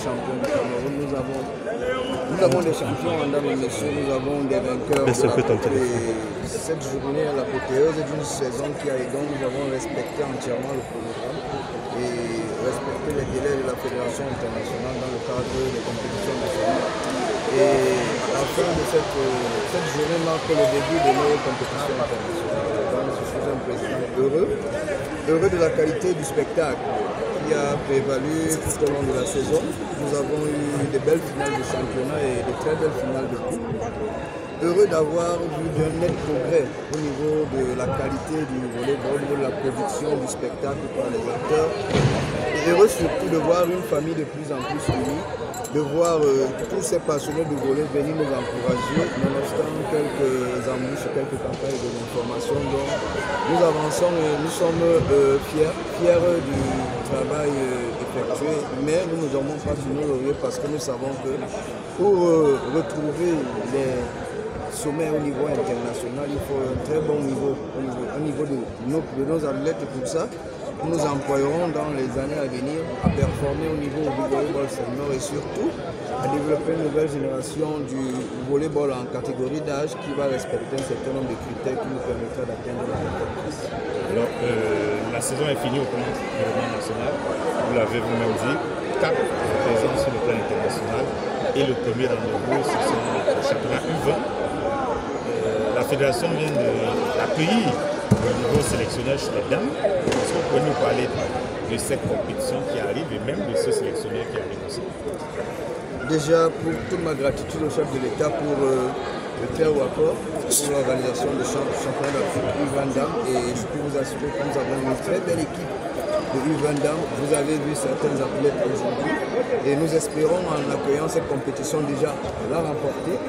champions du Cameroun. Nous avons des champions en dames et messieurs, nous avons des vainqueurs. Cette journée à l'apothéose d'une saison qui a donc nous avons respecté entièrement le programme et respecté les délais de la Fédération internationale dans le cadre des compétitions nationales. Et la fin de cette journée marque le début de nos compétitions internationales. Donc je suis un président heureux de la qualité du spectacle qui a prévalu tout au long de la saison. Nous avons eu de belles finales de championnat et de très belles finales de coupe. Heureux d'avoir vu d'un net progrès au niveau de la qualité du volleyball, de la production du spectacle par les acteurs. Et heureux surtout de voir une famille de plus en plus unie, de voir tous ces passionnés du volley venir nous encourager, nonobstant quelques embûches, quelques campagnes de l'information. Donc nous avançons et nous sommes fiers du travail effectué, mais nous ne dormons pas sur nos lauriers parce que nous savons que pour retrouver les sommet au niveau international, il faut un très bon niveau, au niveau de nos athlètes. Et pour ça, nous employerons dans les années à venir à performer au niveau du volleyball senior et surtout à développer une nouvelle génération du volleyball en catégorie d'âge qui va respecter un certain nombre de critères qui nous permettra d'atteindre la place. Alors, la saison est finie au plan national, vous l'avez vous-même dit, 4 présents sur le plan international et le premier dans le groupe, ce sont le championnat U20. La fédération vient d'accueillir le niveau sélectionneur chez les dames. Est-ce que vous pouvez nous parler de cette compétition qui arrive et même de ce sélectionneur qui arrive aussi? Déjà, pour toute ma gratitude au chef de l'État pour le faire au accord pour l'organisation du championnat d'Afrique U20 dames. Et je peux vous assurer que nous avons une très belle équipe de U20 dames. Vous avez vu certains athlètes aujourd'hui et nous espérons en accueillant cette compétition déjà la remporter.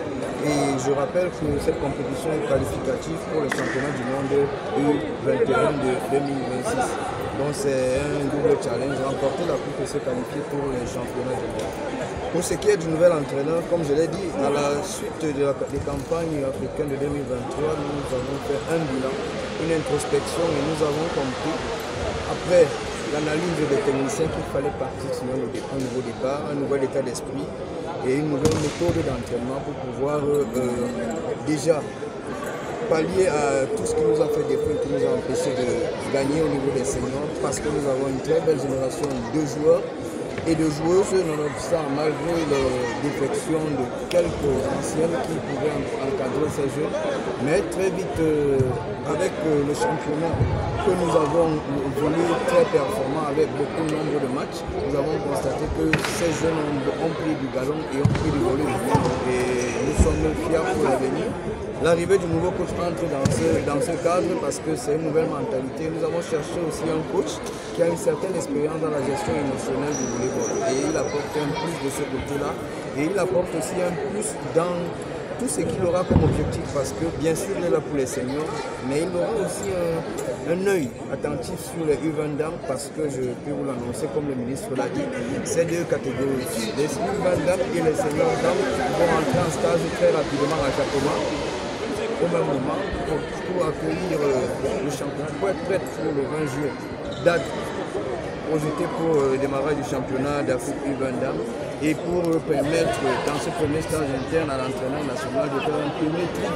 Et je rappelle que cette compétition est qualificative pour le championnat du monde U21 de 2026. Donc c'est un double challenge, remporter la coupe et se qualifier pour les championnats du monde. Pour ce qui est du nouvel entraîneur, comme je l'ai dit, à la suite des campagnes africaines de 2023, nous avons fait un bilan, une introspection et nous avons compris, après l'analyse des techniciens, qu'il fallait partir sur un nouveau départ, un nouvel état d'esprit et une nouvelle méthode d'entraînement pour pouvoir déjà pallier à tout ce qui nous a fait défaut et qui nous a empêché de gagner au niveau des seniors, parce que nous avons une très belle génération de joueurs et de joueuses, nonobstant malgré les défections de quelques anciennes qui pouvaient encadrer ces jeunes. Mais très vite, avec le championnat que nous avons voulu très performant avec beaucoup de nombre de matchs, nous avons constaté que ces jeunes ont pris du galon et ont pris du volley. Et nous sommes fiers pour l'avenir. L'arrivée du nouveau coach entre dans ce cadre parce que c'est une nouvelle mentalité. Nous avons cherché aussi un coach qui a une certaine expérience dans la gestion émotionnelle du volleyball. Et il apporte un plus de ce côté-là. Et il apporte aussi un plus dans tout ce qu'il aura comme objectif parce que bien sûr il est là pour les seniors, mais il aura aussi un œil attentif sur les U20 dames parce que je peux vous l'annoncer comme le ministre l'a dit, ces deux catégories, les U20 dames et les seniors dames vont entrer en stage très rapidement à Jacoma au même moment pour accueillir le championnat, pour être prête pour le 20 juillet, date projetée pour le démarrage du championnat d'Afrique U20 dames. Et pour permettre, dans ce premier stage interne à l'entraîneur national, de faire un premier tri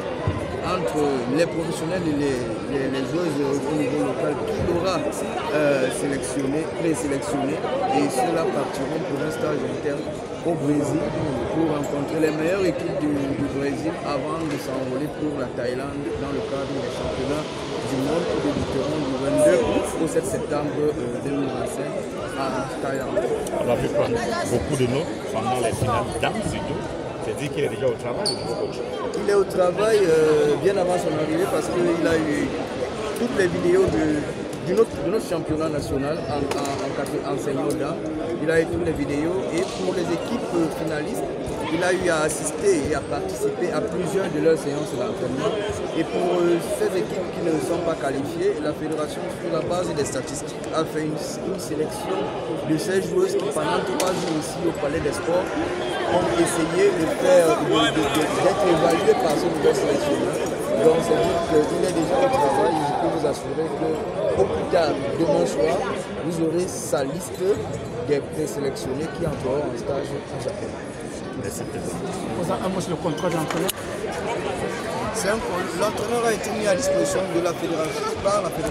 entre les professionnels et les joueuses au niveau local qu'il aura présélectionné. Et ceux-là partiront pour un stage interne au Brésil pour rencontrer les meilleures équipes du Brésil avant de s'envoler pour la Thaïlande dans le cadre des championnats du monde qui débuteront du 22 août au 7 septembre 2025. On a vu beaucoup de noms pendant les finales dames surtout. C'est-à-dire qu'il est déjà au travail, le nouveau coach. Il est au travail bien avant son arrivée parce qu'il a eu toutes les vidéos de notre championnat national en senior dames. Il a eu toutes les vidéos et pour les équipes finalistes, il a eu à assister et à participer à plusieurs de leurs séances d'entraînement. Et pour ces équipes qui ne sont pas qualifiées, la fédération, sur la base des statistiques, a fait une sélection de ces joueuses qui, pendant 3 jours ici au Palais des Sports, ont essayé d'être évaluées par ce nouvel sélectionneur. Donc, c'est dire qu'il est déjà au travail et je peux vous assurer qu'au plus tard, demain soir, vous aurez sa liste des présélectionnés qui entreront en stage au Japon. Merci, président. Le contrat d'entraîneur. L'entraîneur a été mis à disposition de la fédération par la fédération.